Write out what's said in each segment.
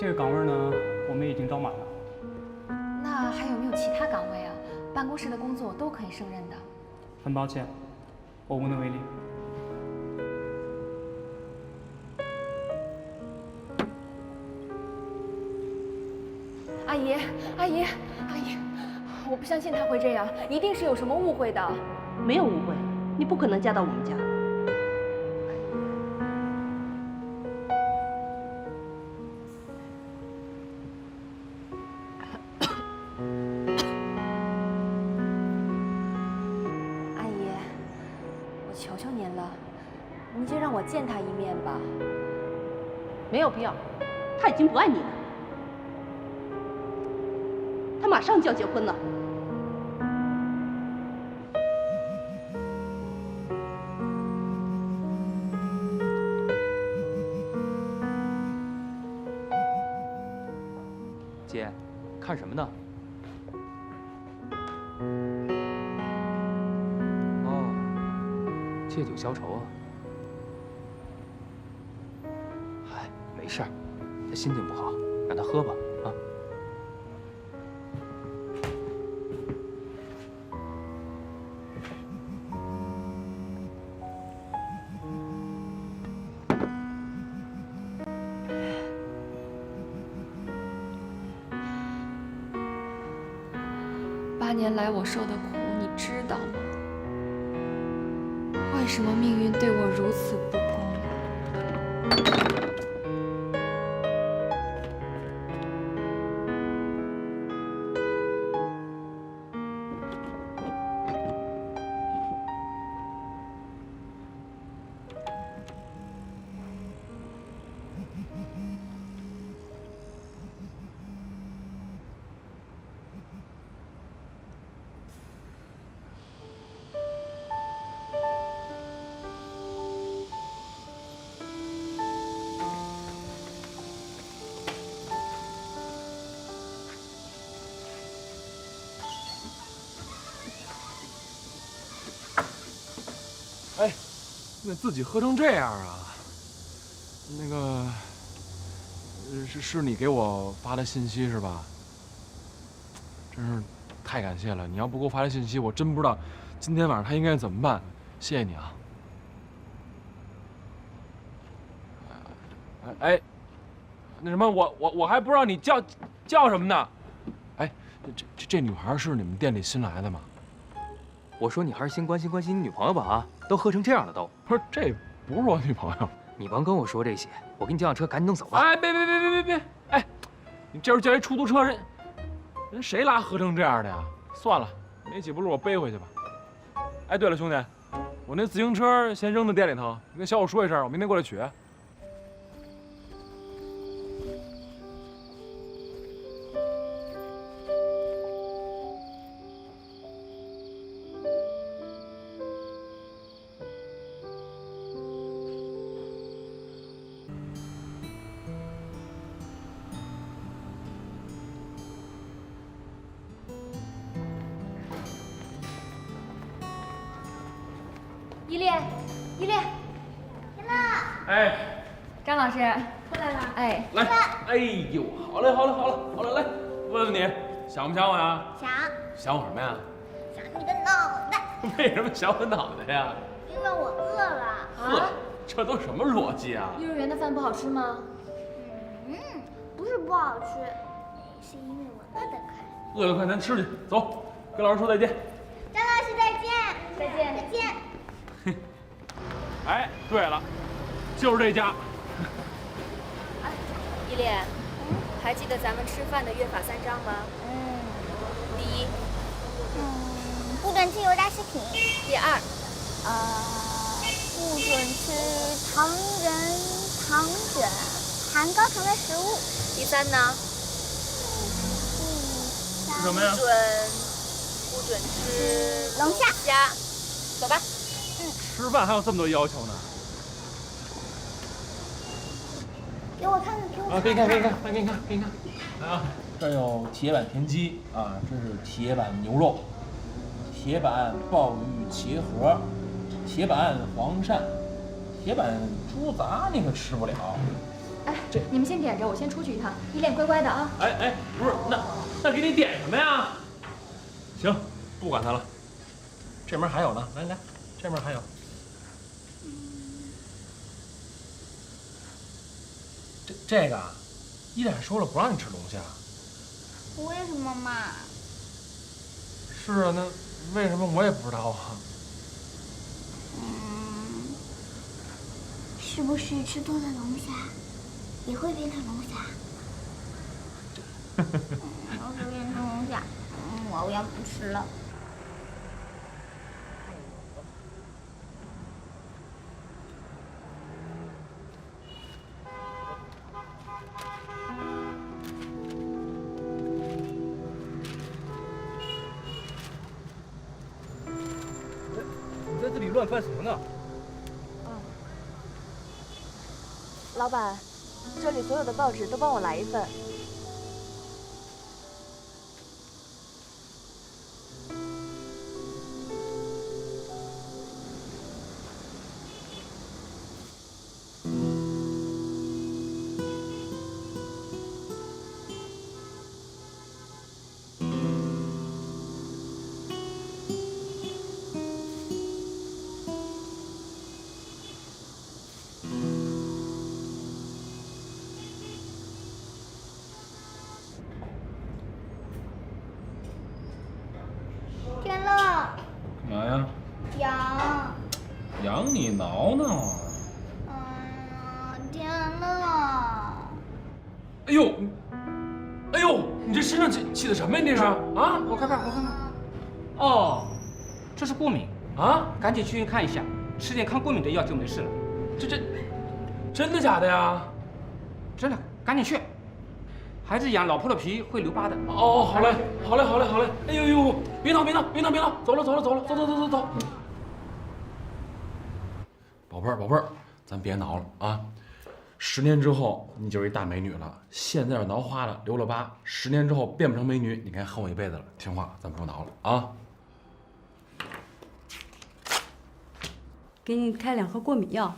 这个岗位呢，我们已经招满了。那还有没有其他岗位啊？办公室的工作我都可以胜任的。很抱歉，我无能为力。阿姨，阿姨，阿姨，我不相信他会这样，一定是有什么误会的。没有误会，你不可能嫁到我们家。阿姨，我求求您了，您就让我见他一面吧。没有必要，他已经不爱你了，他马上就要结婚了。姐，看什么呢？哦，借酒消愁啊。哎，没事儿，他心情不好，让他喝吧，啊。8年来我受的苦，你知道吗？为什么命运对我如此不公？哎，那自己喝成这样啊？那个，是你给我发的信息是吧？真是太感谢了！你要不给我发的信息，我真不知道今天晚上他应该怎么办。谢谢你啊！哎，那什么，我还不知道你叫什么呢？哎，这女孩是你们店里新来的吗？我说你还是先关心关心你女朋友吧啊！都喝成这样了都。不是，这不是我女朋友。你甭跟我说这些，我给你叫辆车，赶紧弄走吧。哎，别！哎，你这时候叫一出租车，人谁拉喝成这样的呀？算了，没几步路我背回去吧。哎，对了，兄弟，我那自行车先扔在店里头，你跟小五说一声，我明天过来取。依恋，依恋，天呐！哎，张老师出来了。哎，来，哎呦，好嘞，来，问问你，想不想我呀？想想我什么呀？想你的脑袋，为什么想我脑袋呀？因为我饿了。呵，这都什么逻辑啊？幼儿园的饭不好吃吗？不是不好吃，是因为我饿得快。饿得快，咱吃去，走，跟老师说再见。张老师再见。再见再见。哎，对了，就是这家。依恋，还记得咱们吃饭的约法3章吗？第一，不准吃油炸食品。第二，不准吃糖人、糖卷、含高糖的食物。第三呢？是什么呀？不准吃龙虾。虾。走吧。吃饭还有这么多要求呢？给我看看，给我看看。给你看。来啊，这儿有铁板田鸡啊，这是铁板牛肉，铁板鲍鱼茄盒，铁板黄鳝，铁板猪杂你可吃不了。哎，你们先点着，我先出去一趟。依恋乖乖的啊。哎，不是，那给你点什么呀？行，不管他了。这门还有呢，来，这门还有。这个，依恋说了不让你吃龙虾。为什么嘛？是啊，那为什么我也不知道啊？是不是吃多了龙虾也会变成龙虾？要是变成龙虾，我要不吃了。你在这里乱翻什么呢？老板，这里所有的报纸都帮我来一份。天乐，干嘛呀？痒。痒你挠挠。天乐。哎呦，你这身上起的什么呀？你这是啊？我看看。哦，这是过敏啊！赶紧去医院看一下，吃点抗过敏的药就没事了。这真的假的呀？真的，赶紧去。孩子痒老破了皮会留疤的。哦，好嘞。哎呦，别闹，走了，走。宝贝儿，咱别挠了啊！10年之后你就是一大美女了，现在要挠花了，留了疤，10年之后变不成美女，你该恨我一辈子了。听话，咱不挠了啊！给你开2盒过敏药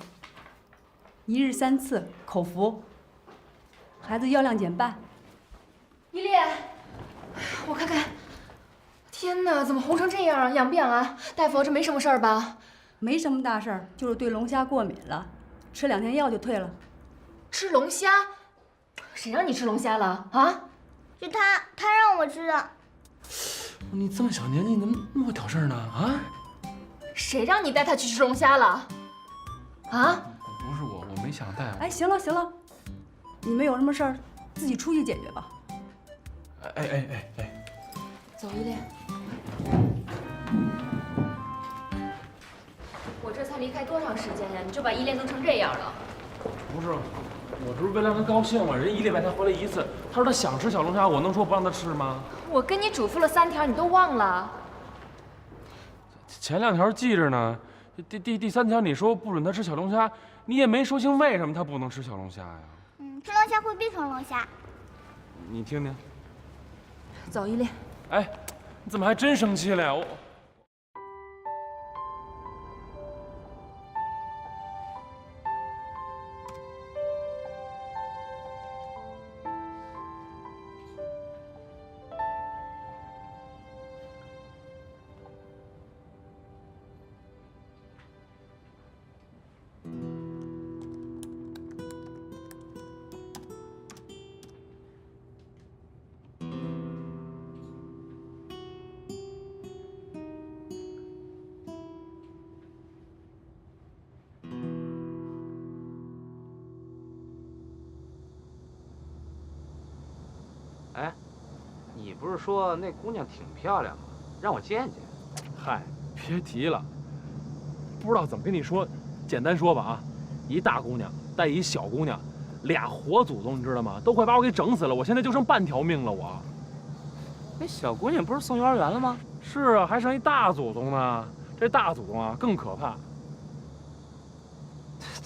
，1日3次，口服。孩子药量减半。依恋，我看看。天哪，怎么红成这样啊？痒不痒啊？大夫，这没什么事儿吧？没什么大事儿，就是对龙虾过敏了，吃2天药就退了。吃龙虾？谁让你吃龙虾了啊？是他让我吃的。你这么小年纪，你怎么那么会挑事儿呢？啊？谁让你带他去吃龙虾了？啊？不是我没想带。哎，行了，你们有什么事儿自己出去解决吧。哎，走，依恋。我这才离开多长时间呀？你就把依恋弄成这样了？不是，我这是为了让他高兴嘛。人1礼拜才回来1次，他说他想吃小龙虾，我能说不让他吃吗？我跟你嘱咐了3条，你都忘了？前2条记着呢，第3条你说不准他吃小龙虾，你也没说清为什么他不能吃小龙虾呀？吃龙虾会变成龙虾。你听听。走，依恋。哎，你怎么还真生气了呀？哎，你不是说那姑娘挺漂亮吗？让我见见。嗨，别提了，不知道怎么跟你说。简单说吧啊，一大姑娘带一小姑娘，2活祖宗，你知道吗？都快把我给整死了，我现在就剩半条命了。我那小姑娘不是送幼儿园了吗？是啊，还剩一大祖宗呢。这大祖宗啊更可怕。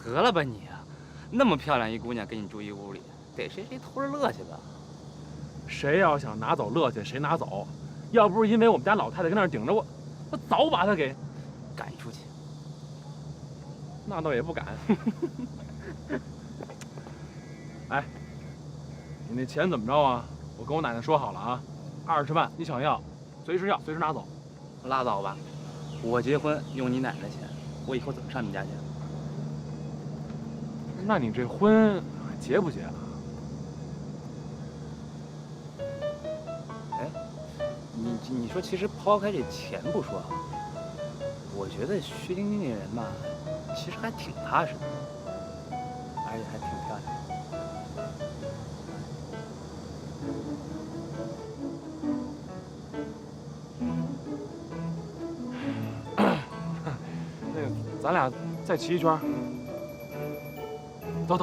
得了吧你啊，那么漂亮一姑娘跟你住一屋里，逮谁偷着乐去吧。谁要想拿走乐去，谁拿走。要不是因为我们家老太太跟那儿顶着我，我早把她给赶出去。那倒也不敢。哎，你那钱怎么着啊？我跟我奶奶说好了啊，20万你想要，随时要，随时拿走。拉倒吧，我结婚用你奶奶的钱，我以后怎么上你家去？那你这婚还结不结啊？哎，你说，其实抛开这钱不说啊，我觉得薛晶晶这人吧，其实还挺踏实的，而且还挺漂亮的。那个，咱俩再骑一圈。走。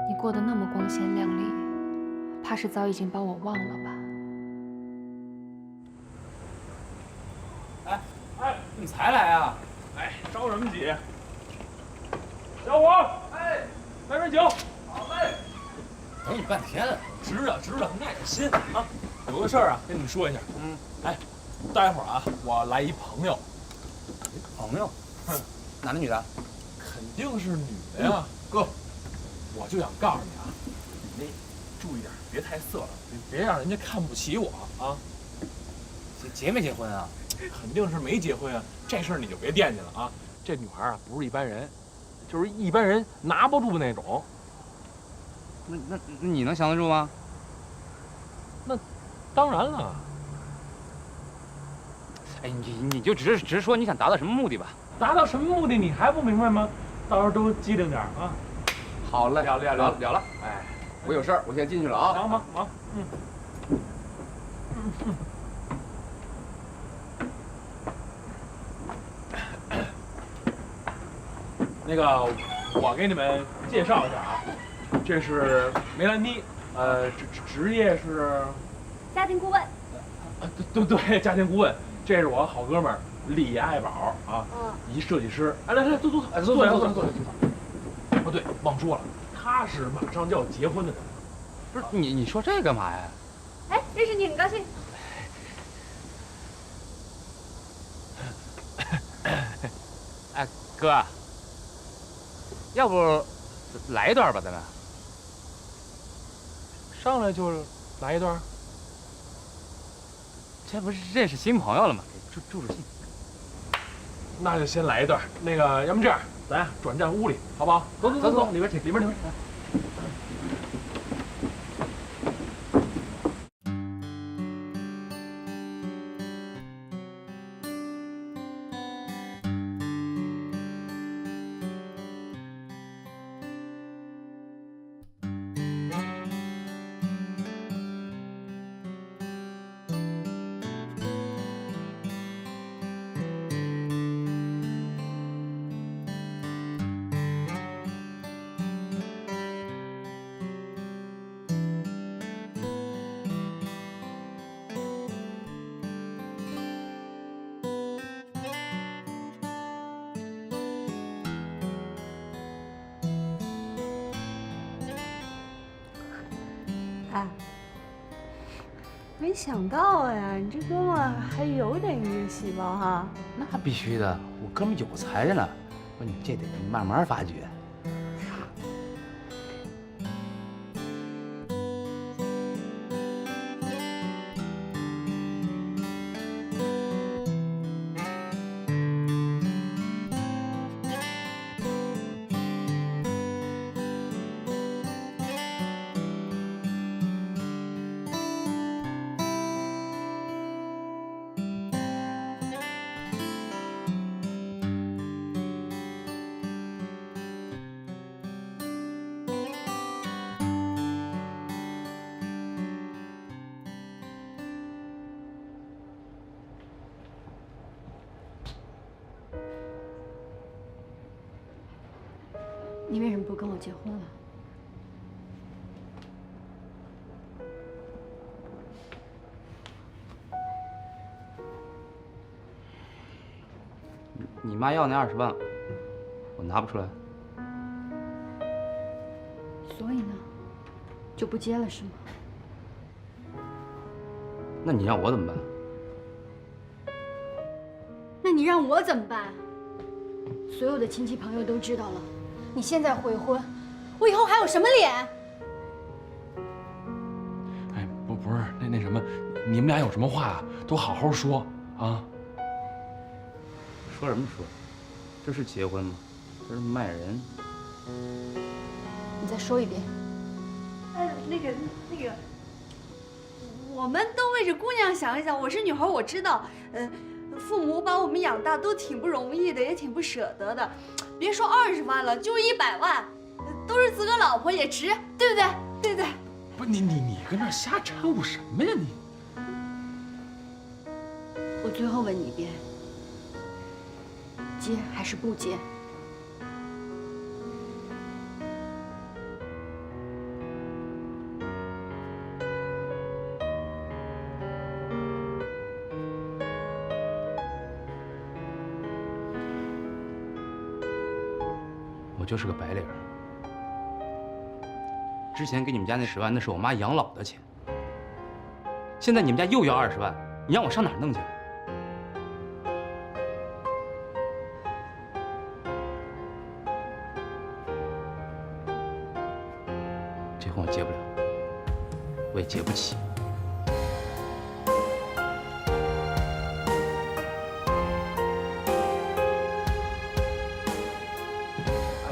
你过得那么光鲜亮丽，怕是早已经把我忘了吧？哎，你才来啊？哎，着什么急？小伙，哎，来瓶酒。好嘞。等你半天了。知道，耐着心啊。有个事儿啊，跟你们说一下。哎，待会儿啊，我来一朋友。朋友？男的女的？肯定是女的呀，哥。我就想告诉你啊，你那注意点，别太色了，别让人家看不起我啊。结没结婚啊？肯定是没结婚啊，这事儿你就别惦记了啊。这女孩啊，不是一般人，就是一般人拿不住那种。那你能降得住吗？那当然了。哎，你就只是说你想达到什么目的吧？达到什么目的你还不明白吗？到时候都机灵点啊。好嘞，了了。哎，我有事儿，我先进去了啊。忙。那个，我给你们介绍一下啊，这是梅兰妮，职业是家庭顾问。对，家庭顾问。这是我好哥们儿李爱宝啊，一设计师。哎，来，坐下。哦，对，忘说了，他是马上就要结婚的人。不是你说这干嘛呀？哎，认识你很高兴。哎，哥，要不来一段吧，咱们。上来就来一段。这不是认识新朋友了吗？助兴。那就先来一段。那个，要么这样，咱呀转战屋里，好不好？走，里边请。哎，没想到呀，你这哥们儿还有点音乐细胞哈。那必须的，我哥们有才着呢。不，你这得慢慢发掘。你为什么不跟我结婚了？你妈要那20万，我拿不出来。所以呢，就不接了是吗？那你让我怎么办？那你让我怎么办？所有的亲戚朋友都知道了，你现在悔婚，我以后还有什么脸？哎，不是那什么，你们俩有什么话啊，都好好说啊。说什么说？这是结婚吗？这是卖人。你再说一遍。那个，我们都为这姑娘想一想。我是女孩，我知道，父母把我们养大都挺不容易的，也挺不舍得的。别说20万了，就是100万，都是自个老婆也值，对不对？对不对？不是你跟这瞎掺和什么呀你？我最后问你一遍，接还是不接？我就是个白领。之前给你们家那10万，那是我妈养老的钱。现在你们家又要20万，你让我上哪儿弄去？这婚我结不了，我也结不起。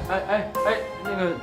哎，那个。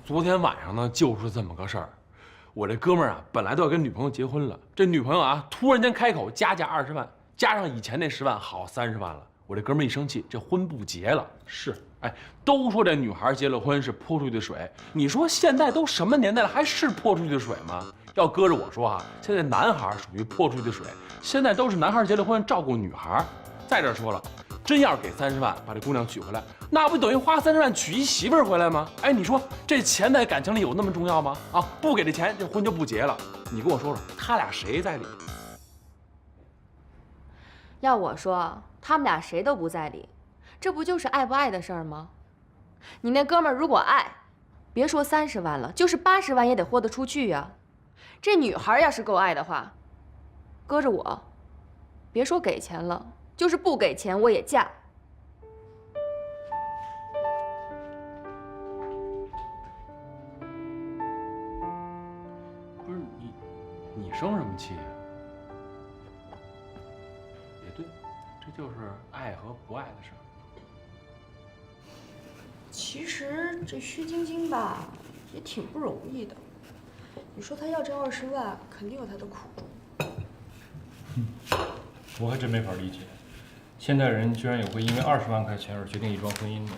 昨天晚上呢，就是这么个事儿。我这哥们儿啊，本来都要跟女朋友结婚了，这女朋友啊，突然间开口加价20万，加上以前那10万，好30万了。我这哥们儿一生气，这婚不结了。是，哎，都说这女孩结了婚是泼出去的水，你说现在都什么年代了，还是泼出去的水吗？要搁着我说啊，现在男孩属于泼出去的水，现在都是男孩结了婚照顾女孩。再者说了，真要是给30万把这姑娘娶回来，那不等于花30万娶一媳妇儿回来吗？哎，你说这钱在感情里有那么重要吗？啊，不给这钱，这婚就不结了。你跟我说说，他俩谁在理？要我说，他们俩谁都不在理，这不就是爱不爱的事儿吗？你那哥们儿如果爱，别说30万了，就是80万也得豁得出去呀。这女孩要是够爱的话，搁着我，别说给钱了，就是不给钱我也嫁。不是你生什么气呀？也对，这就是爱和不爱的事儿。其实这薛晶晶吧，也挺不容易的。你说她要这20万，肯定有她的苦衷。我还真没法理解，现代人居然有会因为20万块钱而决定一桩婚姻的。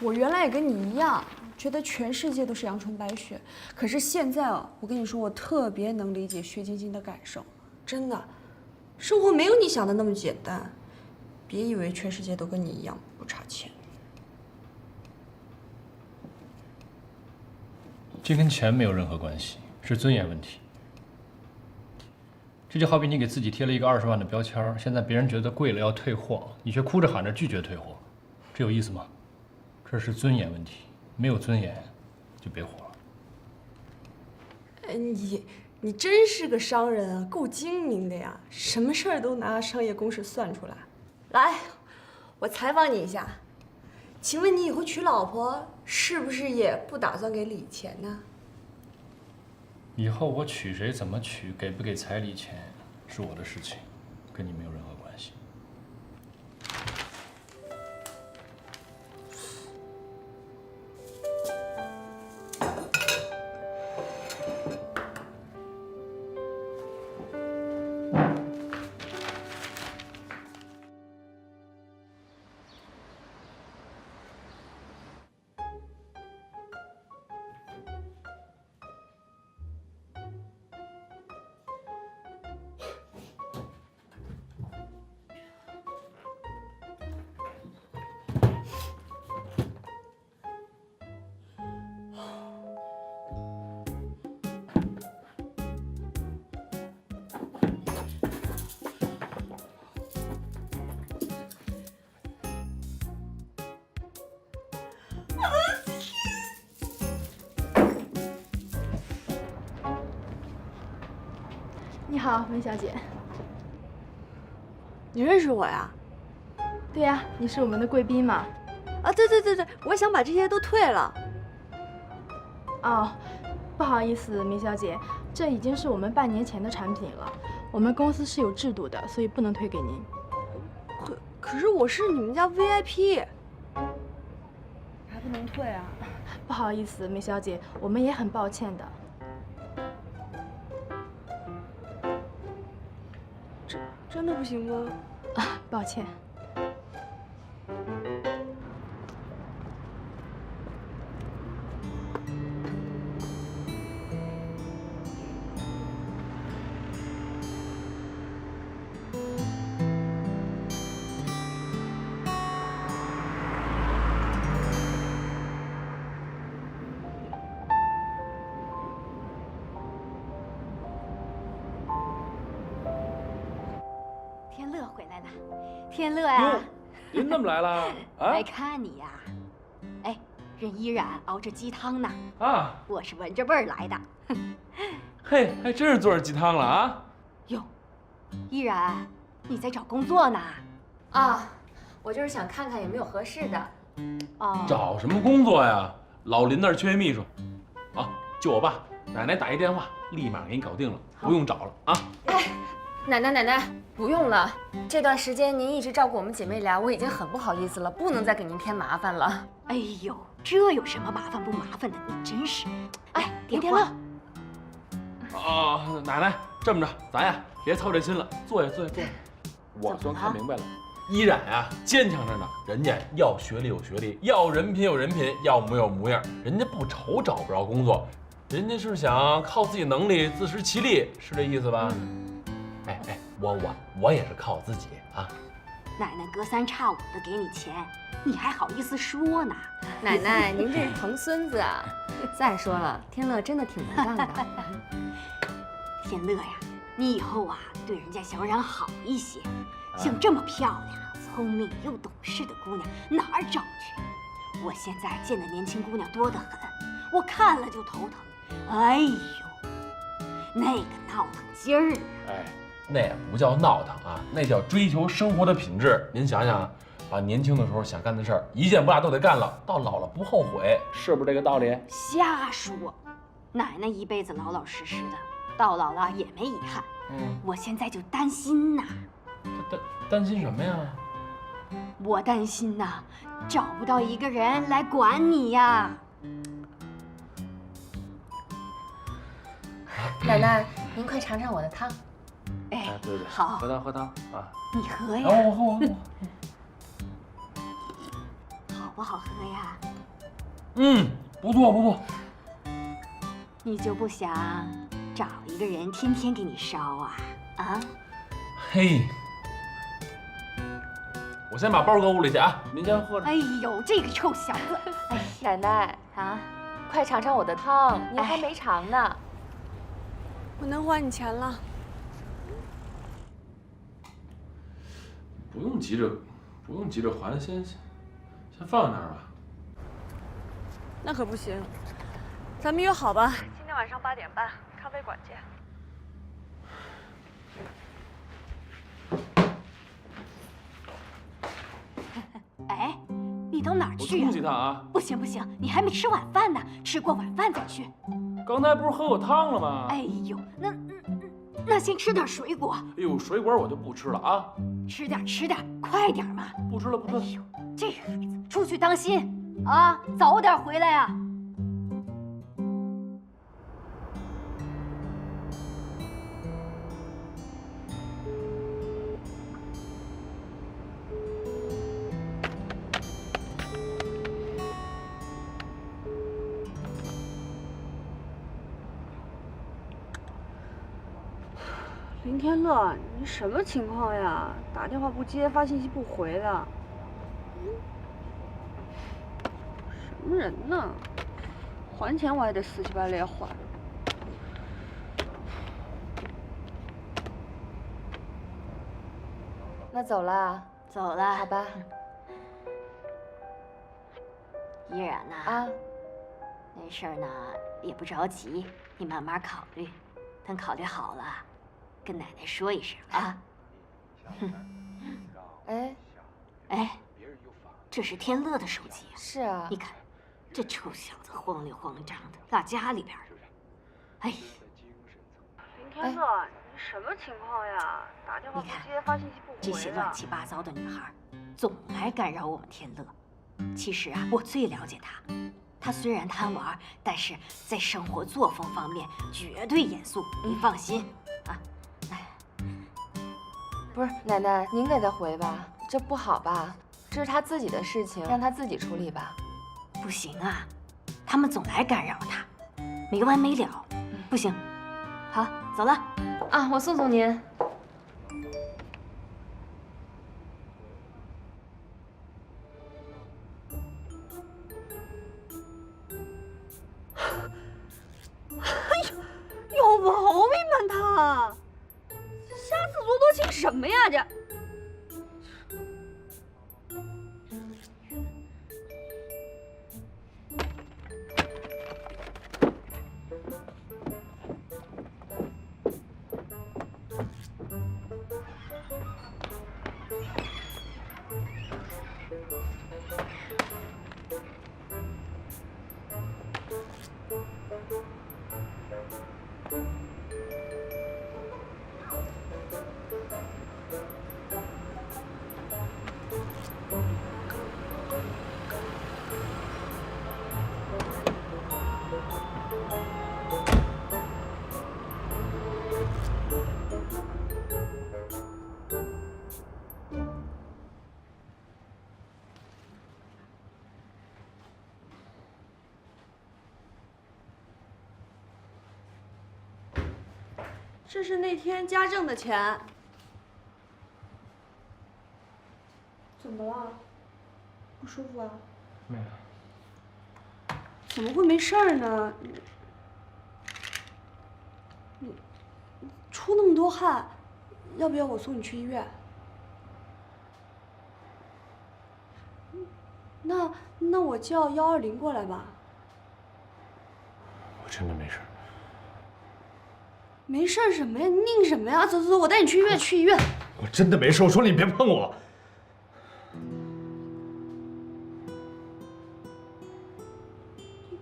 我原来也跟你一样，觉得全世界都是阳春白雪。可是现在啊，我跟你说，我特别能理解薛晶晶的感受。真的，生活没有你想的那么简单。别以为全世界都跟你一样不差钱。这跟钱没有任何关系，是尊严问题。这就好比你给自己贴了一个20万的标签，现在别人觉得贵了要退货，你却哭着喊着拒绝退货，这有意思吗？这是尊严问题，没有尊严就别活了。哎，你真是个商人啊，够精明的呀，什么事儿都拿商业公式算出来。来，我采访你一下，请问你以后娶老婆是不是也不打算给礼钱呢？以后我娶谁怎么娶，给不给彩礼钱，是我的事情，跟你没有任何关系。你好，梅小姐。你认识我呀？对呀，你是我们的贵宾嘛。啊，对，我想把这些都退了。哦，不好意思，梅小姐，这已经是我们半年前的产品了。我们公司是有制度的，所以不能退给您。可是我是你们家 VIP， 还不能退啊？不好意思，梅小姐，我们也很抱歉的。真的不行吗？啊，抱歉。天乐回来了，天乐呀！哟，您怎么来了？啊？来看你呀！哎，人依然熬着鸡汤呢。啊，我是闻着味儿来的。嘿，还真是做着鸡汤了啊！哟，依然，你在找工作呢？啊，我就是想看看有没有合适的。哦，找什么工作呀？老林那儿缺秘书，啊，就我爸，奶奶打一电话，立马给你搞定了，不用找了啊！哎，奶奶，不用了。这段时间您一直照顾我们姐妹俩，我已经很不好意思了，不能再给您添麻烦了。哎呦，这有什么麻烦不麻烦的？你真是……哎，电话。啊，奶奶，这么着，咱呀别操这心了，坐下。我算看明白了，依然呀坚强着呢，人家要学历有学历，要人品有人品，要模有模样，人家不愁找不着工作，人家是想靠自己能力自食其力，是这意思吧？哎，我也是靠我自己啊。奶奶隔三差五的给你钱，你还好意思说呢？奶奶，您这是疼孙子啊！再说了，天乐真的挺能干的。天乐呀，你以后啊对人家小冉好一些，像这么漂亮、聪明又懂事的姑娘哪儿找去？我现在见的年轻姑娘多得很，我看了就头疼。哎呦，那个闹腾劲儿！哎，那也不叫闹腾啊，那叫追求生活的品质。您想想，把年轻的时候想干的事儿一件不落都得干了，到老了不后悔，是不是这个道理？瞎说，奶奶一辈子老老实实的，到老了也没遗憾。我现在就担心呐。担心什么呀？我担心呐，找不到一个人来管你呀。奶奶，您快尝尝我的汤。哎，对，好，喝汤啊！你喝呀。我喝。好不好喝呀？不错。你就不想找一个人天天给你烧啊？啊？嘿，我先把包搁屋里去啊，您先喝着。哎呦，这个臭小子！哎，奶奶啊，快尝尝我的汤，您还没尝呢。我能还你钱了。不用急着还，先放在那儿吧。那可不行，咱们约好吧，今天晚上8点半，咖啡馆见。哎，你到哪儿去我出去一趟啊！不行，你还没吃晚饭呢，吃过晚饭再去。刚才不是喝过汤了吗？哎呦，那先吃点水果。哎呦，水果我就不吃了啊！吃点，快点嘛！不吃了。哎呦，这孩子，出去当心啊，早点回来呀。林天乐，你什么情况呀？打电话不接，发信息不回的，什么人呢？还钱我还得死乞白赖还。那走了，走了，好吧。依然呐，啊，那事儿呢也不着急，你慢慢考虑，等考虑好了，跟奶奶说一声啊。哎，这是天乐的手机。是啊。你看，这臭小子慌里慌张的，落家里边了。哎。林天乐，你什么情况呀？打电话不接，发信息不回的。这些乱七八糟的女孩，总来干扰我们天乐。其实啊，我最了解她。她虽然贪玩，但是在生活作风方面绝对严肃，你放心啊。不是奶奶，您给他回吧，这不好吧？这是他自己的事情，让他自己处理吧。不行啊，他们总来干扰他，没完没了，不行。好，走了啊，我送送您。有毛病吧他？瞎自作多情什么呀这？这是那天家政的钱。怎么了？不舒服啊？没有。怎么会没事儿呢？你出那么多汗，要不要我送你去医院？那我叫120过来吧。我真的没事。没事什么呀？你拧什么呀？走，我带你去医院，去医院。我真的没事，我说你别碰我。你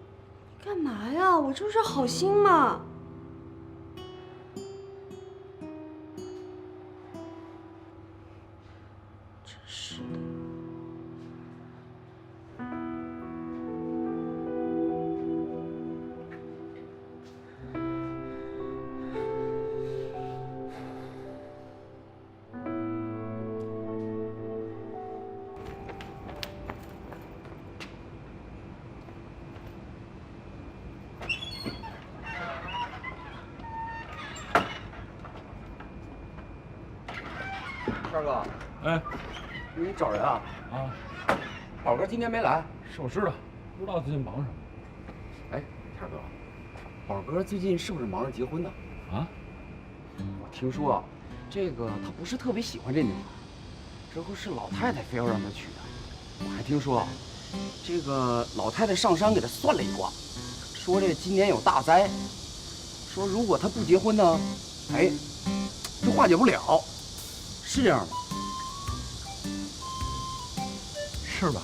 干嘛呀？我这是好心嘛。真是的。二哥，哎，你找人啊？啊，宝哥今天没来。是我知道，不知道最近忙什么。哎，天哥，宝哥最近是不是忙着结婚呢？啊？我听说，这个他不是特别喜欢这女孩，这不是老太太非要让他娶的。我还听说，这个老太太上山给他算了一卦，说这今年有大灾，说如果他不结婚呢，哎，就化解不了。是这样吗？是吧？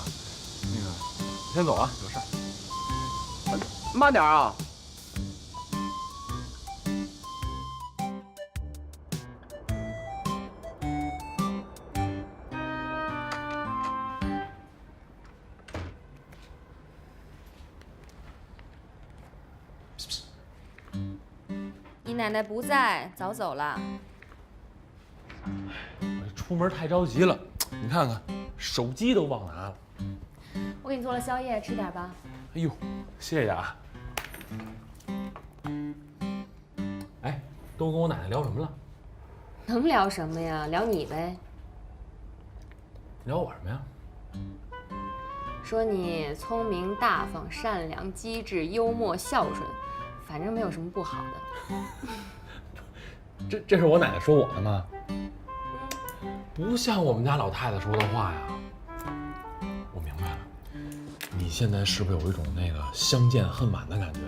那个，先走啊，有事儿。慢点啊！奶奶不在，早走了。我出门太着急了，你看看，手机都忘拿了。我给你做了宵夜，吃点吧。哎呦，谢谢啊。哎，都跟我奶奶聊什么了？能聊什么呀？聊你呗。聊我什么呀？说你聪明大方、善良、机智、幽默、孝顺，反正没有什么不好的。这是我奶奶说我的吗？不像我们家老太太说的话呀。我明白了，你现在是不是有一种那个相见恨晚的感觉？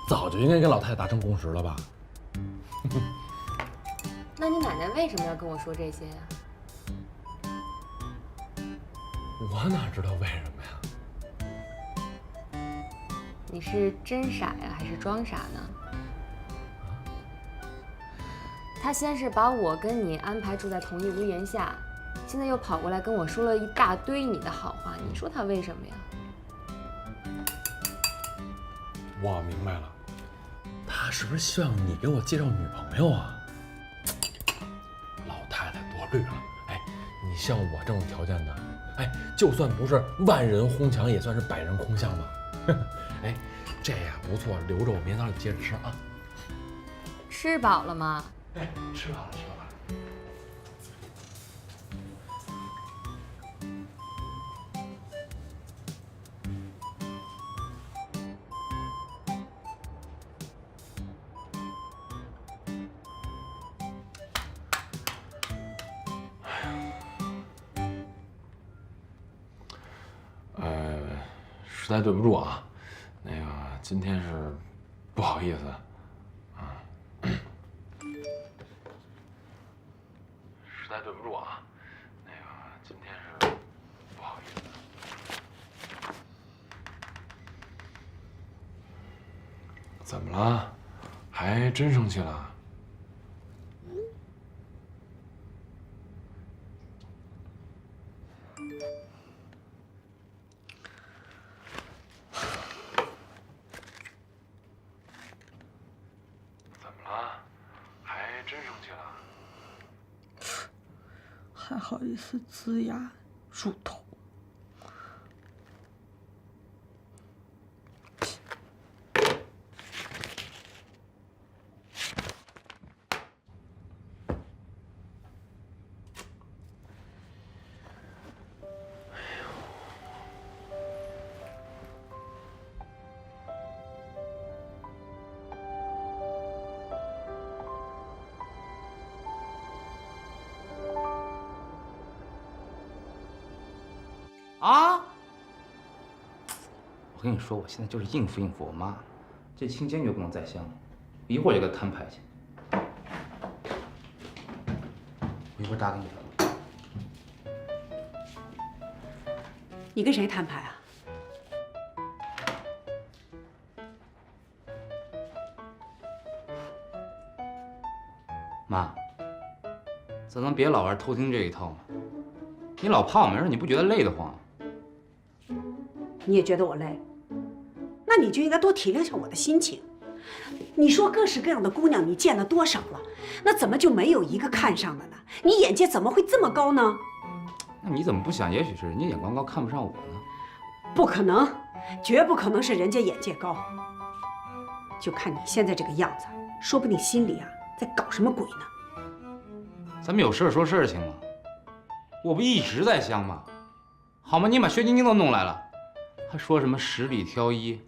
早就应该跟老太太达成共识了吧？那你奶奶为什么要跟我说这些呀？我哪知道为什么呀？你是真傻呀，还是装傻呢？他先是把我跟你安排住在同一屋檐下，现在又跑过来跟我说了一大堆你的好话，你说他为什么呀？我明白了，他是不是希望你给我介绍女朋友啊？老太太多虑了，哎，你像我这种条件的，哎，就算不是万人哄墙，也算是百人空巷吧。哎，这呀不错，留着我明天早上接着吃啊。吃饱了吗？哎，吃饱了，吃饱了。实在对不住啊，那个今天是不好意思啊，实在对不住啊，那个今天是不好意思。怎么了？还真生气了？还好意思龇牙入头。啊！我跟你说，我现在就是应付我妈，这期坚决不能再香了，一会儿就给她摊牌去。我一会儿打给你了。你跟谁摊牌啊？妈，咱能别老玩偷听这一套吗？你老怕我没事，你不觉得累得慌？你也觉得我累，那你就应该多体谅下我的心情。你说各式各样的姑娘你见了多少了？那怎么就没有一个看上的呢？你眼界怎么会这么高呢？那你怎么不想？也许是人家眼光高，看不上我呢？不可能，绝不可能是人家眼界高。就看你现在这个样子，说不定心里啊在搞什么鬼呢。咱们有事说事情嘛，我不一直在香吗？好吗？你把薛晶晶都弄来了。还说什么十里挑一，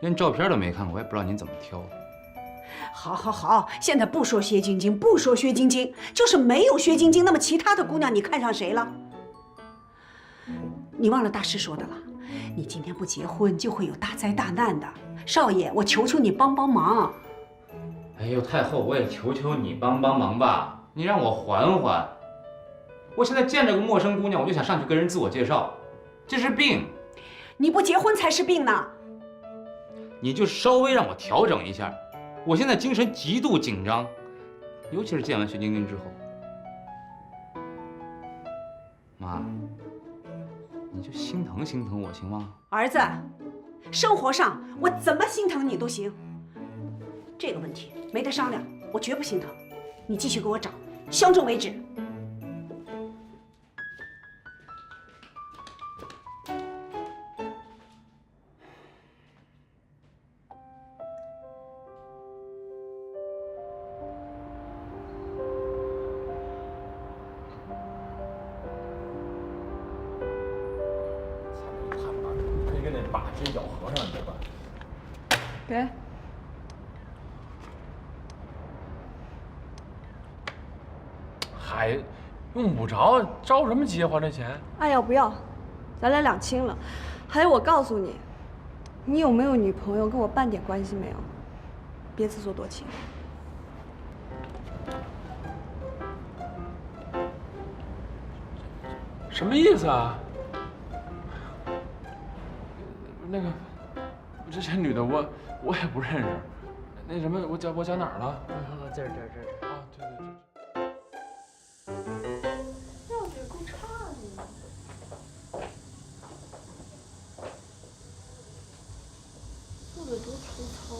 连照片都没看过，我也不知道您怎么挑的。好，好，好，现在不说薛晶晶，不说薛晶晶，就是没有薛晶晶，那么其他的姑娘你看上谁了？你忘了大师说的了，你今天不结婚就会有大灾大难的。少爷，我求求你帮帮忙。哎呦，太后，我也求求你帮帮忙吧，你让我缓缓。我现在见着个陌生姑娘，我就想上去跟人自我介绍，这是病。你不结婚才是病呢。你就稍微让我调整一下，我现在精神极度紧张，尤其是见完薛晶晶之后。妈，你就心疼心疼我行吗？儿子，生活上我怎么心疼你都行，这个问题没得商量，我绝不心疼。你继续给我找，相中为止。可以给那8只咬合上，对吧？给。还用不着，着什么急还这钱？哎呀，不要，咱俩两清了。还有，我告诉你，你有没有女朋友跟我半点关系没有？别自作多情。什么意思啊？那个，这女的我也不认识。那什么，我讲哪儿了？这儿。啊，对。那我觉得够差的。做的多粗糙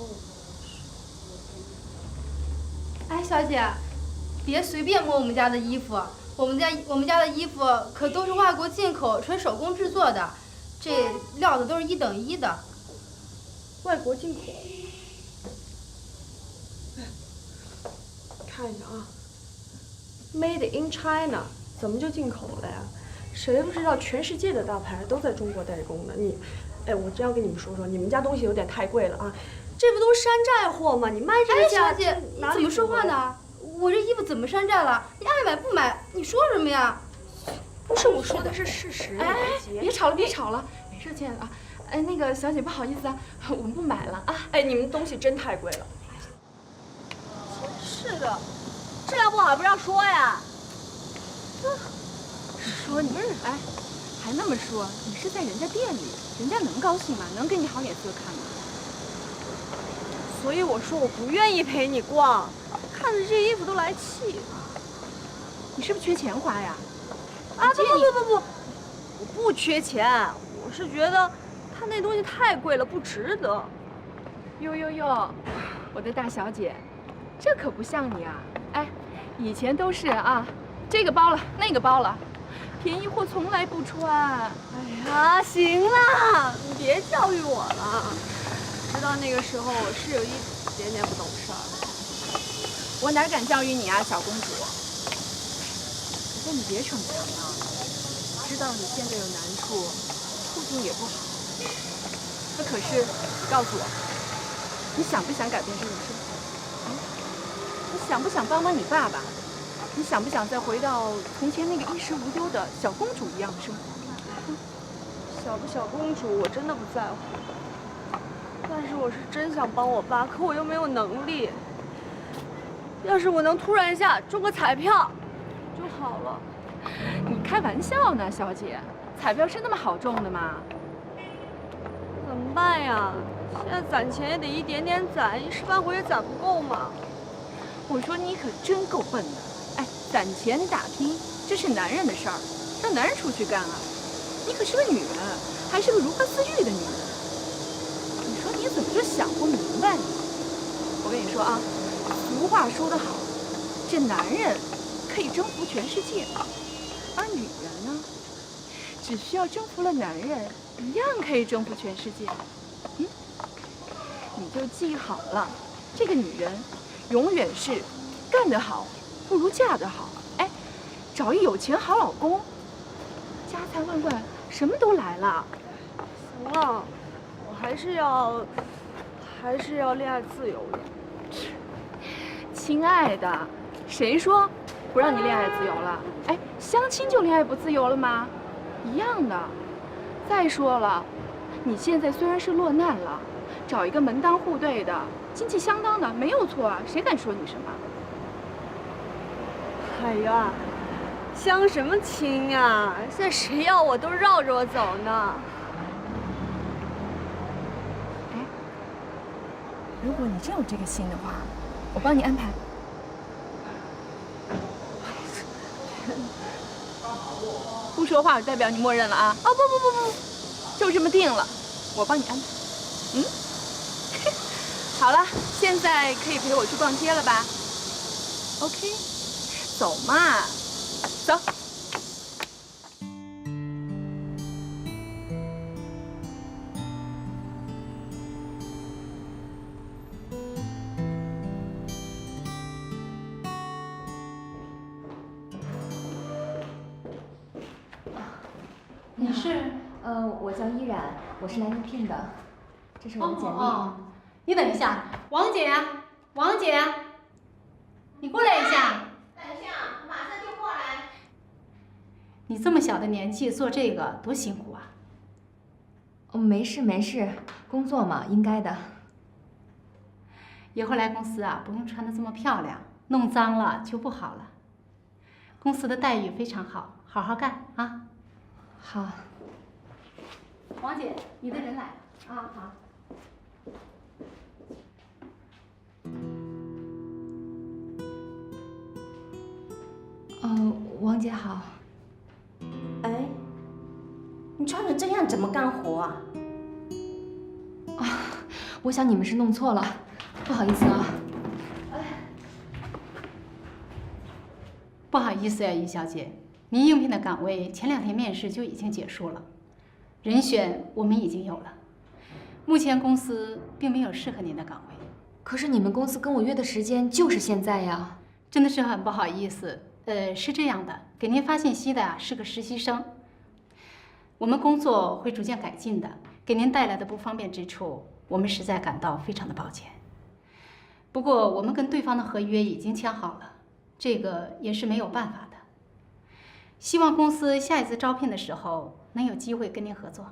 啊！哎，小姐，别随便摸我们家的衣服，我们家的衣服可都是外国进口，纯手工制作的，这料子都是1等1的。外国进口。看着啊 ，Made in China， 怎么就进口了呀？谁不知道全世界的大牌都在中国代工呢？哎，我真要跟你们说说，你们家东西有点太贵了啊！这不都山寨货吗？你卖这个价，哎，小姐，你怎么说话呢？我这衣服怎么山寨了？你爱买不买？你说什么呀？不是我说的是事实。哎，别吵了，没事，亲爱的啊。哎，那个小姐，不好意思啊，我们不买了啊。哎，你们东西真太贵了。是的，质量不好还不让说呀？说你，哎，还那么说，你是在人家店里，人家能高兴吗？能给你好脸色看吗？所以我说我不愿意陪你逛，看着这衣服都来气。你是不是缺钱花呀？啊，不，我不缺钱，我是觉得他那东西太贵了，不值得。哟，我的大小姐，这可不像你啊！哎，以前都是啊，这个包了，那个包了，便宜货从来不穿。哎呀，行了，你别教育我了。知道那个时候我是有一点点不懂事儿。我哪敢教育你啊，小公主！不过你别逞强啊，知道你现在有难处，处境也不好。那可是，告诉我，你想不想改变这种生活？你想不想帮帮你爸爸？你想不想再回到从前那个衣食无忧的小公主一样的生活？小不小公主，我真的不在乎。但是我是真想帮我爸，可我又没有能力。要是我能突然一下中个彩票就好了。你开玩笑呢，小姐，彩票是那么好中的吗？怎么办呀？现在攒钱也得一点点攒，一时半会也攒不够嘛。我说你可真够笨的。哎，攒钱打拼，这是男人的事儿，让男人出去干啊。你可是个女人，还是个如花似玉的女人。你说你怎么就想不明白呢？我跟你说啊，俗话说得好，这男人可以征服全世界，而女人呢，只需要征服了男人，一样可以征服全世界。你就记好了，这个女人永远是干得好不如嫁得好。哎，找一有钱好老公，家财万贯什么都来了。行了，我还是要恋爱自由的。亲爱的，谁说不让你恋爱自由了？哎，相亲就恋爱不自由了吗？一样的。再说了，你现在虽然是落难了，找一个门当户对的、经济相当的没有错啊，谁敢说你什么？哎呀，相什么亲啊？现在谁要我都绕着我走呢。哎，如果你真有这个心的话，我帮你安排。不说话代表你默认了啊！哦不，就这么定了，我帮你安排。好，好了，现在可以陪我去逛街了吧 ？OK， 走嘛，走。你是？我叫依然，我是来应聘的。这是我的简历。你等一下，王姐呀，王姐，你过来一下。等一下，马上就过来。你这么小的年纪做这个多辛苦啊！哦，没事没事，工作嘛，应该的。以后来公司啊，不用穿得这么漂亮，弄脏了就不好了。公司的待遇非常好，好好干啊。好。王姐，你的人来了啊，好。王姐好。哎，你穿成这样怎么干活啊？我想你们是弄错了，不好意思啊。不好意思呀，于小姐，您应聘的岗位前2天面试就已经结束了，人选我们已经有了，目前公司并没有适合您的岗位。可是你们公司跟我约的时间就是现在呀。真的是很不好意思。是这样的，给您发信息的是个实习生。我们工作会逐渐改进的，给您带来的不方便之处，我们实在感到非常的抱歉。不过我们跟对方的合约已经签好了，这个也是没有办法的。希望公司下一次招聘的时候能有机会跟您合作。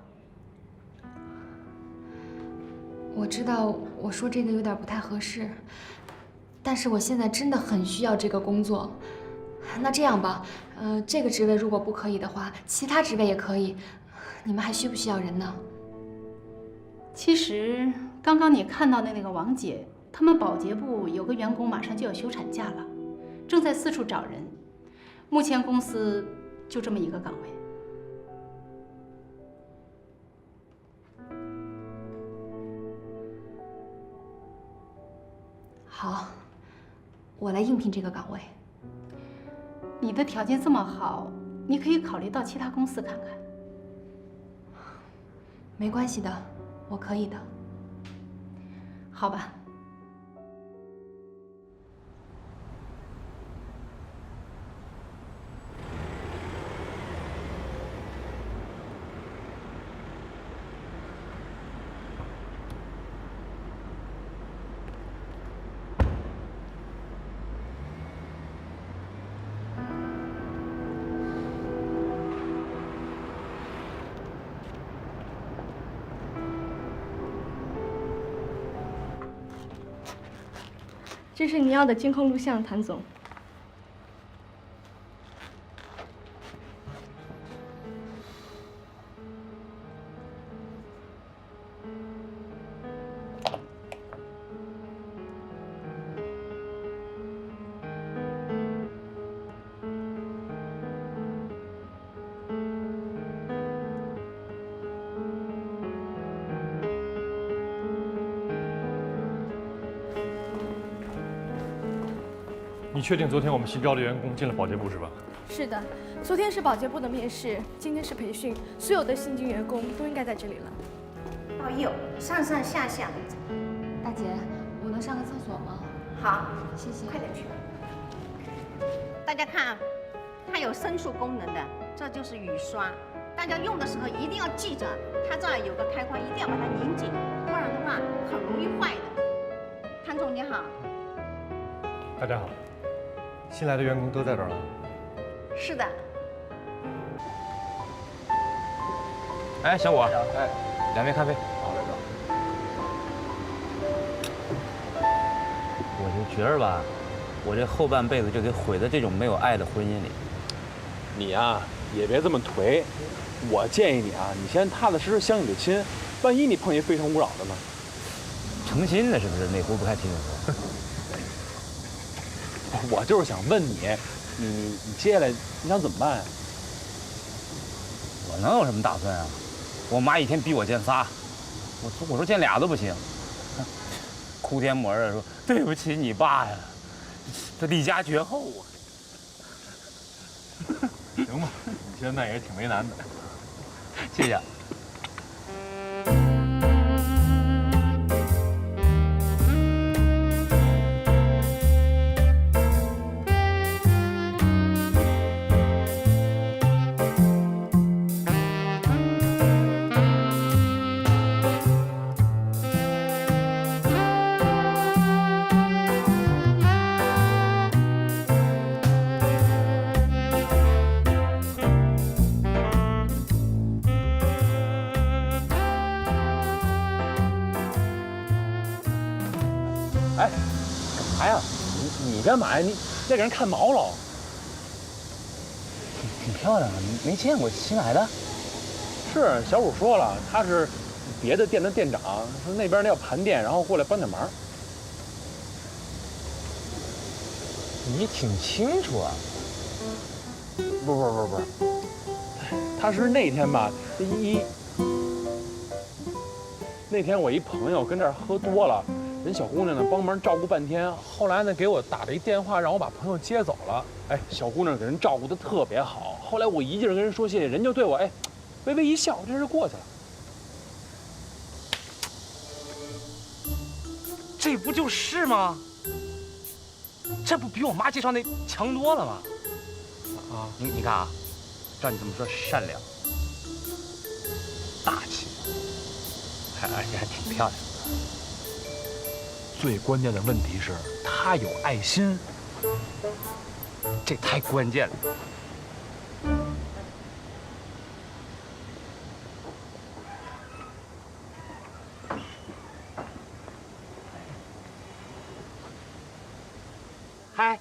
我知道我说这个有点不太合适，但是我现在真的很需要这个工作。那这样吧，这个职位如果不可以的话，其他职位也可以。你们还需不需要人呢？其实刚刚你看到的那个王姐，他们保洁部有个员工马上就要休产假了，正在四处找人。目前公司就这么一个岗位。好，我来应聘这个岗位。你的条件这么好，你可以考虑到其他公司看看。没关系的，我可以的。好吧。这是你要的监控录像，谭总。你确定昨天我们新招的员工进了保洁部是吧？是的，昨天是保洁部的面试，今天是培训，所有的新进员工都应该在这里了。哦呦，上上下下的。大姐，我能上个厕所吗？好，谢谢。快点去。大家看啊，它有申诉功能的，这就是雨刷。大家用的时候一定要记着，它这儿有个开关，一定要把它拧紧，不然的话很容易坏的。谭总你好。大家好。新来的员工都在这儿了。是的。哎，小果，哎，2杯咖啡。好嘞，哥。我就觉着吧，我这后半辈子就得毁在这种没有爱的婚姻里。你呀，也别这么颓。我建议你啊，你先踏踏实实相你的亲，万一你碰一非诚勿扰的呢？诚心的，是不是？哪壶不开提哪壶。我就是想问你，你接下来你想怎么办呀？我能有什么打算啊？我妈一天逼我见仨，我说见俩都不行。哭天抹热说对不起你爸呀，他离家绝后啊。行吧，你现在也挺为难的。谢谢。哎，干嘛呀？你干嘛呀？你在给人看毛了？挺漂亮的，没见过新来的。是小五说了，他是别的店的店长，说那边要盘店，然后过来帮点忙。你挺清楚啊。不，他是那天吧，那天我一朋友跟这儿喝多了。人小姑娘呢，帮忙照顾半天，后来呢给我打了一电话，让我把朋友接走了。哎，小姑娘给人照顾得特别好。后来我一劲儿跟人说谢谢，人就对我微微一笑，这事过去了。这不就是吗？这不比我妈介绍那强多了吗？啊，你看啊，照你这么说，善良、大气，而且还挺漂亮的。最关键的问题是，他有爱心，这太关键了。嗨，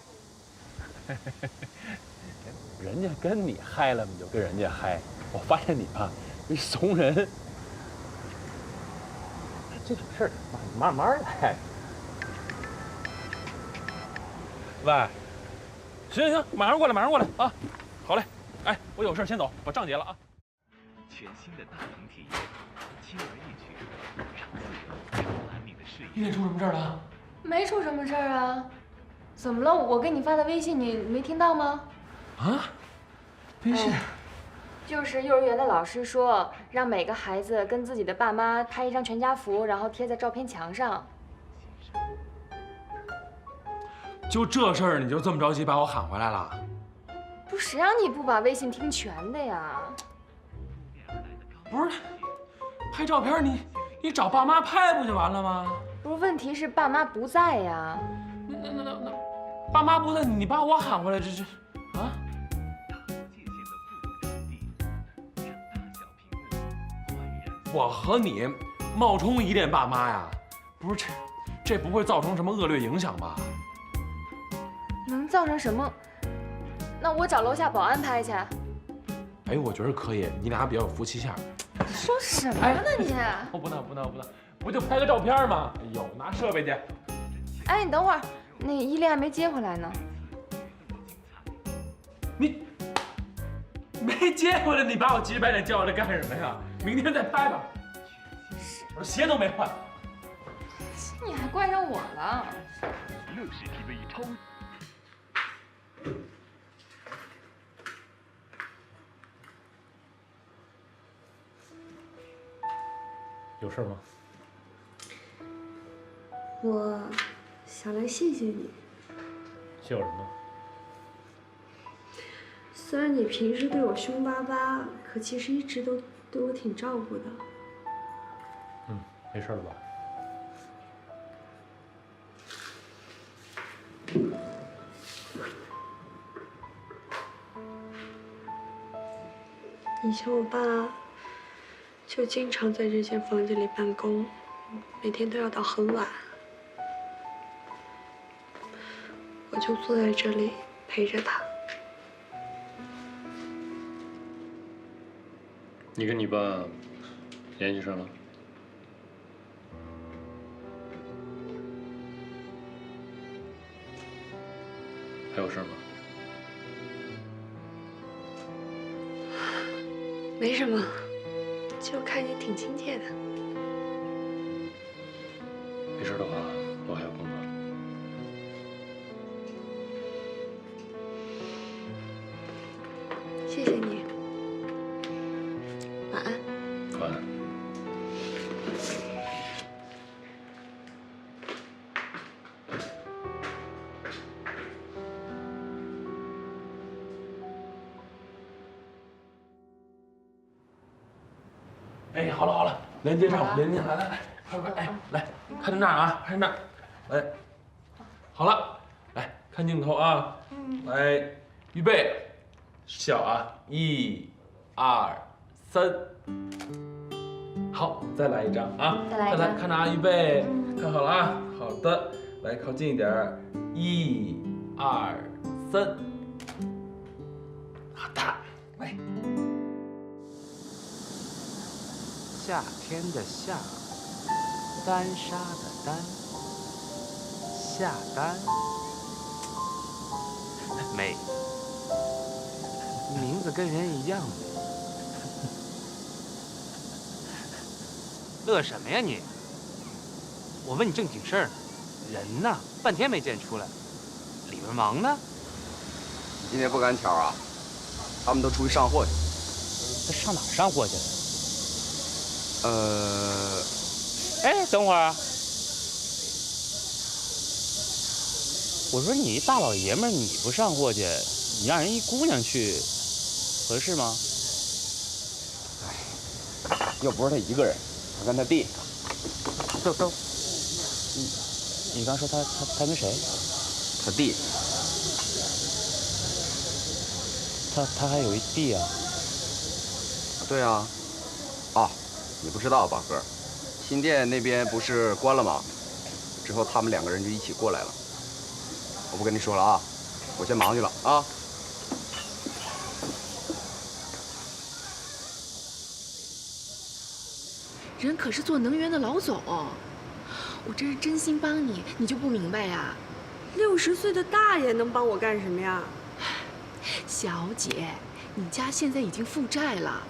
人家跟你嗨了，你就跟人家嗨。我发现你吧，一怂人。这种事儿慢慢来。喂，行，马上过来啊！好嘞，哎，我有事先走，把账结了啊。全新的大同体验，轻而易举，让自由安宁的睡。今天出什么事儿了？没出什么事儿啊。怎么了？我给你发的微信你没听到吗？啊？微信？就是幼儿园的老师说，让每个孩子跟自己的爸妈拍一张全家福，然后贴在照片墙上。就这事儿，你就这么着急把我喊回来了？不是，谁让你不把微信听全的呀？不是，拍照片你找爸妈拍不就完了吗？不是，问题是爸妈不在呀。那，爸妈不在，你把我喊回来，这啊？我和你冒充一恋爸妈呀？不是，这不会造成什么恶劣影响吧？能造成什么？那我找楼下保安拍去。哎，我觉得可以，你俩比较有夫妻相。说什么呢你？不能，不就拍个照片吗？哎呦，拿设备去。哎，你等会儿，那依恋还没接回来呢。你没接回来，你把我急白脸叫过来干什么呀？明天再拍吧。我鞋都没换。你还怪上我了？乐视 TV 超。有事吗？我想来谢谢你。谢我什么？虽然你平时对我凶巴巴，可其实一直都对我挺照顾的。没事了吧？以前我爸就经常在这间房间里办公，每天都要到很晚，我就坐在这里陪着他。你跟你爸联系上了？还有事吗？没什么，就看你挺亲切的。没事的话，哎，好了好了，连接上了，连接上了，来来来，快快，哎，来看着那儿啊，看着那儿，来，好了，来看镜头啊，来，预备，笑啊，1、2、3，好，再来一张啊，再来一张，看着啊，预备，看好了啊，好的，来靠近一点，1、2、3，好的，来。夏天的夏，丹砂的丹，夏丹，美，名字跟人一样美。乐什么呀你？我问你正经事儿呢，人呢？半天没见出来，里边忙呢。今天不赶巧啊，他们都出去上货去。这上哪儿上货去了？哎，等会儿啊！我说你一大老爷们儿，你不上货去，你让人一姑娘去，合适吗？又不是他一个人，他跟他弟。都，你刚说他跟谁？他弟。他还有一弟啊？对啊。哦，你不知道吧，哥？新店那边不是关了吗？之后他们2个人就一起过来了。我不跟你说了啊，我先忙去了啊。人可是做能源的老总，我这是真心帮你，你就不明白呀？60岁的大爷能帮我干什么呀？小姐，你家现在已经负债了，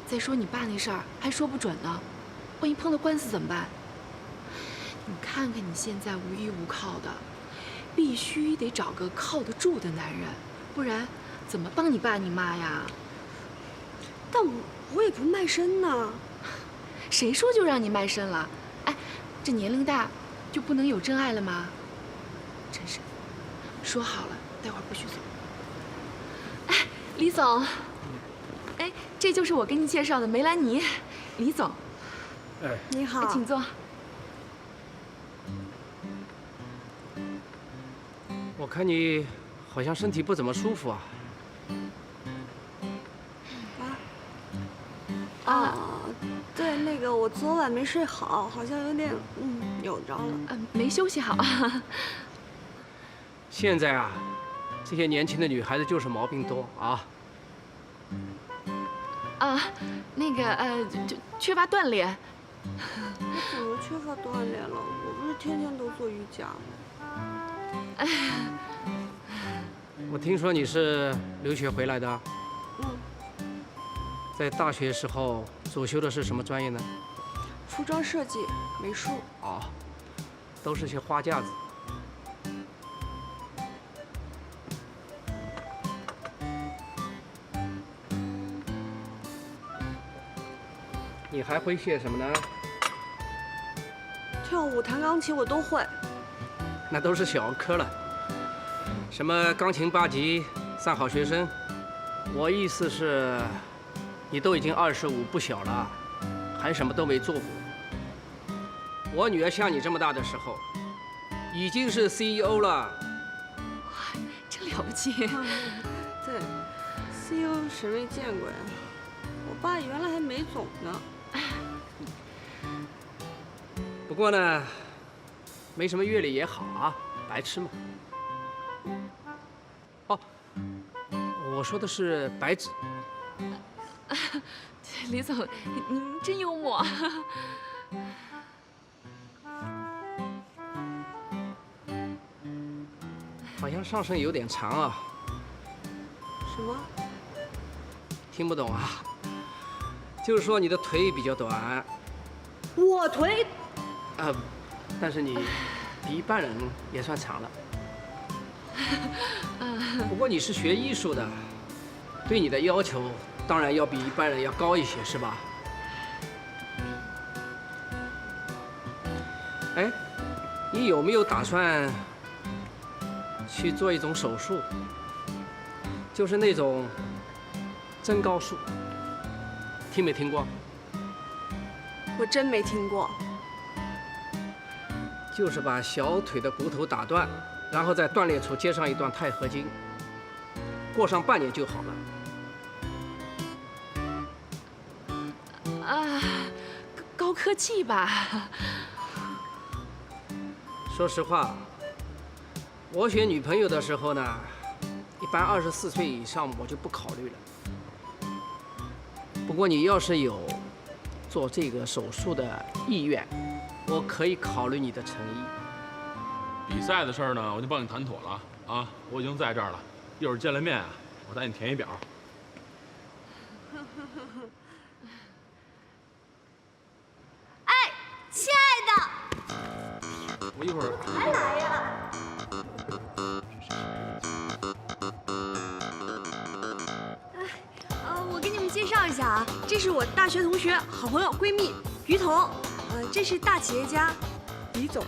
再说你爸那事儿还说不准呢，万一碰到官司怎么办？你看看你现在无依无靠的，必须得找个靠得住的男人，不然怎么帮你爸你妈呀？但我也不卖身呢。谁说就让你卖身了？哎，这年龄大就不能有真爱了吗？真是，说好了，待会儿不许走。哎，李总，哎，这就是我给你介绍的梅兰妮，李总。哎，你好，请坐。我看你好像身体不怎么舒服啊。对，那个我昨晚没睡好，好像有点扭着了。没休息好。现在啊，这些年轻的女孩子就是毛病多啊。那个就缺乏锻炼。我怎么缺乏锻炼了？我不是天天都做瑜伽吗？我听说你是留学回来的。在大学时候主修的是什么专业呢？服装设计、美术。哦，都是些花架子。你还会些什么呢？跳舞、弹钢琴我都会。那都是小儿科了。什么钢琴8级、3好学生？我意思是。你都已经25不小了，还什么都没做过。我女儿像你这么大的时候，已经是 CEO 了。真了不起。对 ，CEO 谁没见过呀？我爸原来还没总呢。不过呢，没什么阅历也好啊，白痴嘛。哦，我说的是白纸。李总，您真幽默。好像上身有点长啊。什么？听不懂啊？就是说你的腿比较短。我腿？但是你比一般人也算长了。不过你是学艺术的，对你的要求。当然要比一般人要高一些，是吧？哎，你有没有打算去做一种手术？就是那种增高术，听没听过？我真没听过。就是把小腿的骨头打断，然后在断裂处接上一段钛合金，过上半年就好了。啊，高科技吧？说实话，我选女朋友的时候呢，一般24岁以上我就不考虑了。不过你要是有做这个手术的意愿，我可以考虑你的诚意。比赛的事儿呢，我就帮你谈妥了啊！我已经在这儿了，一会儿见了面啊，我带你填一表。哎，亲爱的，我一会儿还来呀？我给你们介绍一下啊，这是我大学同学、好朋友、闺蜜于彤，这是大企业家李总，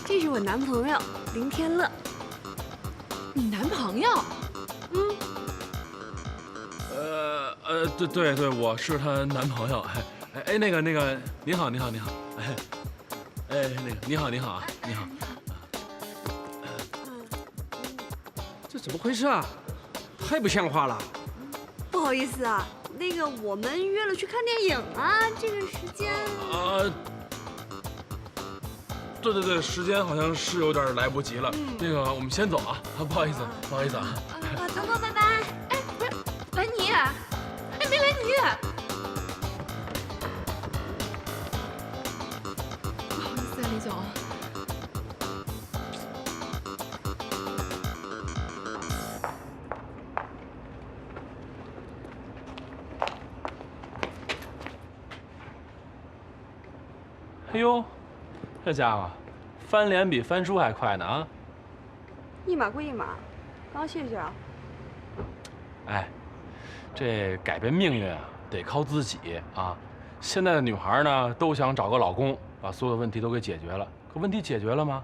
这是我男朋友林天乐。你男朋友？对，我是她男朋友。那个，你好，那个你好啊，你好。这怎么回事啊？太不像话了！不好意思啊，那个我们约了去看电影啊，这个时间……对，时间好像是有点来不及了。那个，我们先走啊！不好意思啊。走，拜拜。哎，不是，兰妮，哎，没兰妮。不好意思啊，李总。哎呦，这家伙翻脸比翻书还快呢啊！一码归一码，刚谢啊。哎，这改变命运啊，得靠自己啊！现在的女孩呢，都想找个老公，把所有的问题都给解决了。可问题解决了吗？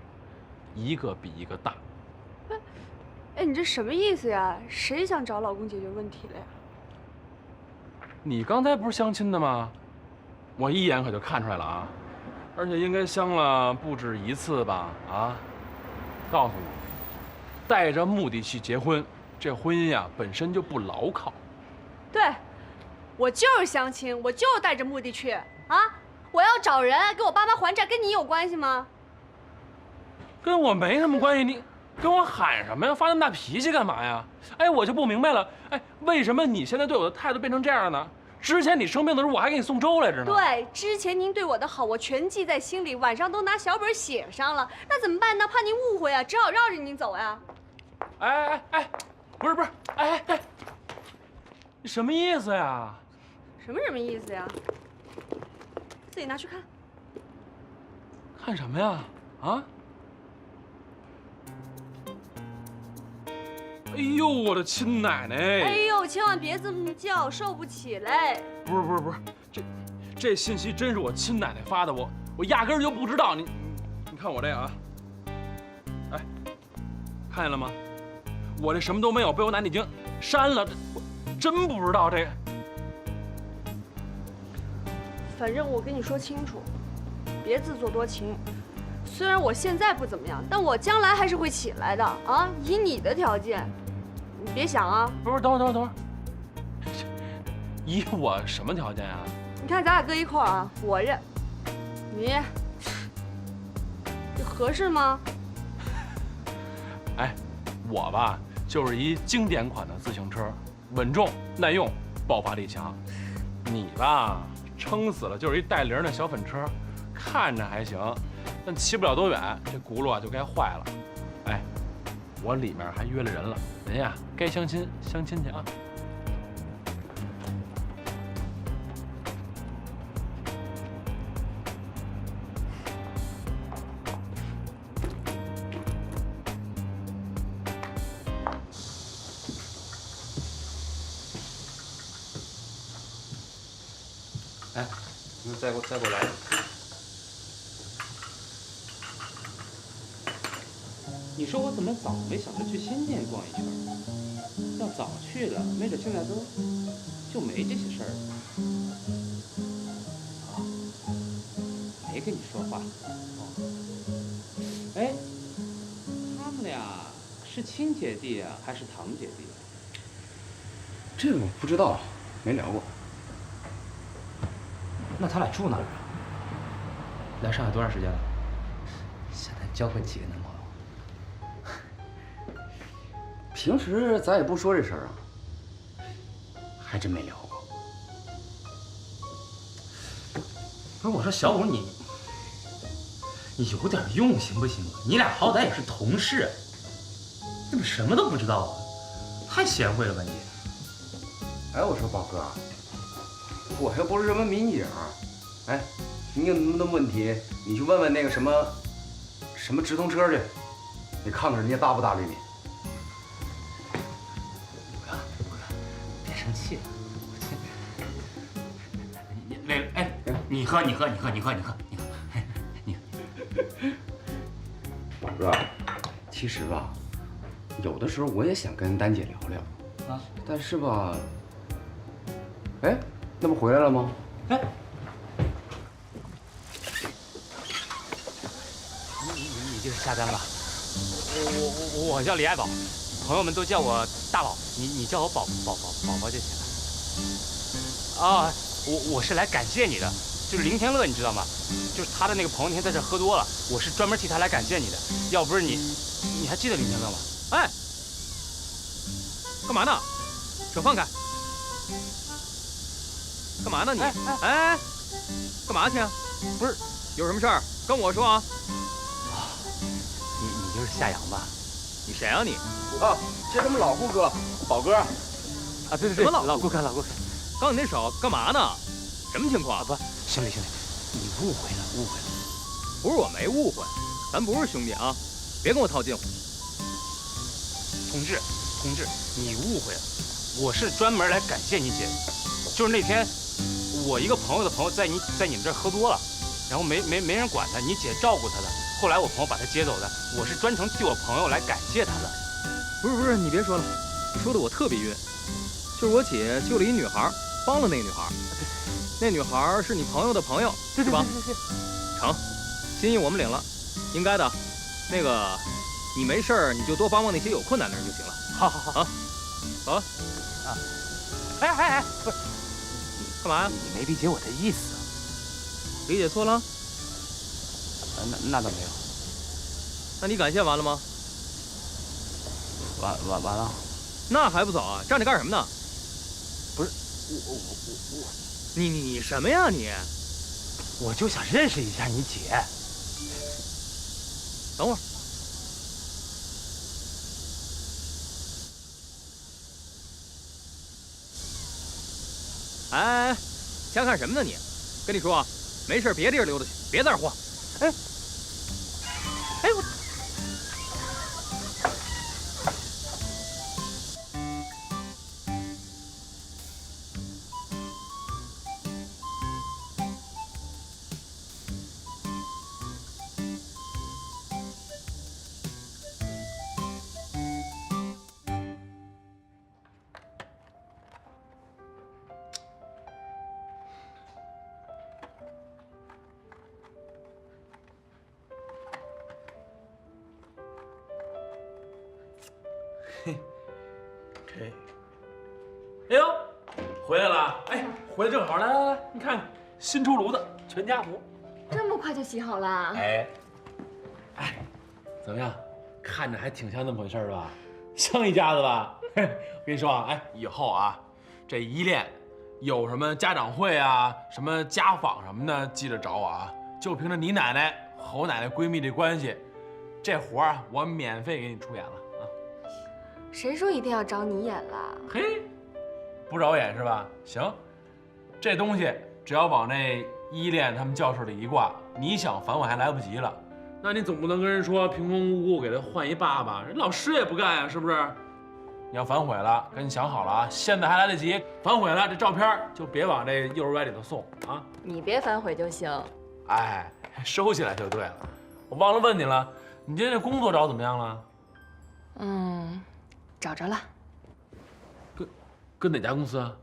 一个比一个大。哎，你这什么意思呀？谁想找老公解决问题了呀？你刚才不是相亲的吗？我一眼可就看出来了啊！而且应该相了不止一次吧？啊！告诉你，带着目的去结婚，这婚姻呀本身就不牢靠。对，我就是相亲，我就是带着目的去啊！我要找人给我爸妈还债，跟你有关系吗？跟我没什么关系，你跟我喊什么呀？发那么大脾气干嘛呀？哎，我就不明白了，哎，为什么你现在对我的态度变成这样呢？之前你生病的时候，我还给你送粥来着呢。对，之前您对我的好，我全记在心里，晚上都拿小本写上了。那怎么办呢？怕您误会啊，只好绕着您走呀。哎，不是，哎，你什么意思呀？什么意思呀？自己拿去看。看什么呀？啊？哎呦，我的亲奶奶！哎呦，千万别这么叫，受不起嘞！不是，这信息真是我亲奶奶发的，我压根儿就不知道。你看我这个啊，哎，看见了吗？我这什么都没有，被我奶奶已经删了，我真不知道这个。反正我跟你说清楚，别自作多情。虽然我现在不怎么样，但我将来还是会起来的啊！以你的条件，你别想啊！不是，等会儿，以我什么条件啊？你看咱俩搁一块儿啊，活着，你这合适吗？哎，我吧就是一经典款的自行车，稳重耐用，爆发力强。你吧撑死了就是一带铃的小粉车，看着还行。但骑不了多远，这轱辘啊就该坏了。哎，我里面还约了人了，人呀该相亲相亲去啊。哎，你再给我来。你说我怎么早没想着去新店逛一圈？要早去了，没准现在就没这些事儿了。跟你说话。哦，哎，他们俩是亲姐弟啊，还是堂姐弟啊？这个我不知道，没聊过。那他俩住哪儿啊？来上海多长时间了？现在交过几个男朋友？平时咱也不说这事儿啊，还真没聊过。不是我说小五你有点用行不行啊？你俩好歹也是同事，怎么什么都不知道啊？太贤惠了吧你！哎，我说宝哥，我又不是什么民警，哎，你有那么多问题，你去问问那个什么直通车去，你看看人家搭不搭理你。别生气，磊，哎，你喝，宝哥，其实吧，有的时候我也想跟丹姐聊聊啊，但是吧，哎，那不回来了吗？哎，你就是下单吧？我叫李爱宝，朋友们都叫我大宝，你叫我宝宝就行了。啊，我是来感谢你的，就是林天乐，你知道吗？就是他的那个朋友那天在这喝多了，我是专门替他来感谢你的。要不是你还记得林天乐吗？哎，干嘛呢？手放开！干嘛呢你？哎，干嘛去啊？不是，有什么事儿跟我说啊？你就是夏阳吧？你谁啊你？啊，这他妈老顾哥，宝哥。啊，对，什么老顾客。刚你那手干嘛呢？什么情况？不，兄弟，你误会了。不是我没误会，咱不是兄弟啊，别跟我套近乎。同志，你误会了，我是专门来感谢你姐。就是那天，我一个朋友的朋友在你们这儿喝多了，然后没人管他，你姐照顾他的。后来我朋友把他接走的，我是专程替我朋友来感谢他的。不是，你别说了，你说的我特别晕。就是我姐救了一女孩，帮了那个女孩，那女孩是你朋友的朋友，是吧？对。成，心意我们领了，应该的。那个，你没事儿你就多帮帮那些有困难的人就行了。好啊，走了。啊，哎，不是，干嘛呀？你没理解我的意思。理解错了？那倒没有。那你感谢完了吗？完了。那还不走啊？站着干什么呢？不是，我，你什么呀你？我就想认识一下你姐。等会儿。哎，瞎看什么呢你？跟你说啊，没事别地儿溜达去，别在这儿晃。哎我。哎呦，回来了！哎，回来正好，来，你看新出炉的全家福。这么快就洗好了？哎，怎么样？看着还挺像那么回事吧？像一家子吧？我跟你说啊，哎，以后啊，这依恋有什么家长会啊、什么家访什么的，记着找我啊。就凭着你奶奶和我奶奶闺蜜这关系，这活儿我免费给你出演了啊。谁说一定要找你演了？嘿。不找眼是吧？行，这东西只要往那依恋他们教室里一挂，你想反悔还来不及了。那你总不能跟人说平平无故给他换一爸爸，人老师也不干呀，是不是？你要反悔了，赶紧想好了啊，现在还来得及。反悔了，这照片就别往这幼儿园里头送啊。你别反悔就行。哎，收起来就对了。我忘了问你了，你今天这工作找怎么样了？找着了。跟哪家公司啊？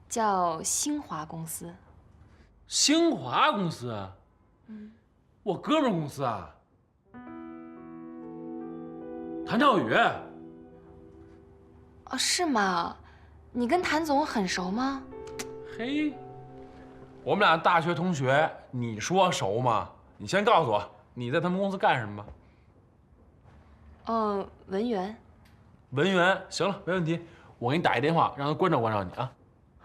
叫兴华公司。兴华公司啊？我哥们儿公司啊。谭兆宇。哦，是吗？你跟谭总很熟吗？嘿，我们俩大学同学，你说熟吗？你先告诉我，你在他们公司干什么吧？文员。文员，行了，没问题。我给你打一电话，让他关照关照你啊。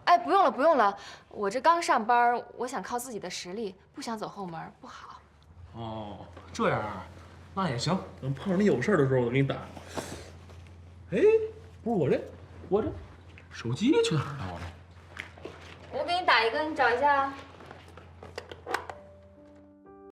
哎，不用了，不用了，我这刚上班，我想靠自己的实力，不想走后门，不好。哦，这样啊，那也行。等碰上你有事的时候，我给你打。哎，不是我这手机去哪儿了？我给你打一个，你找一下。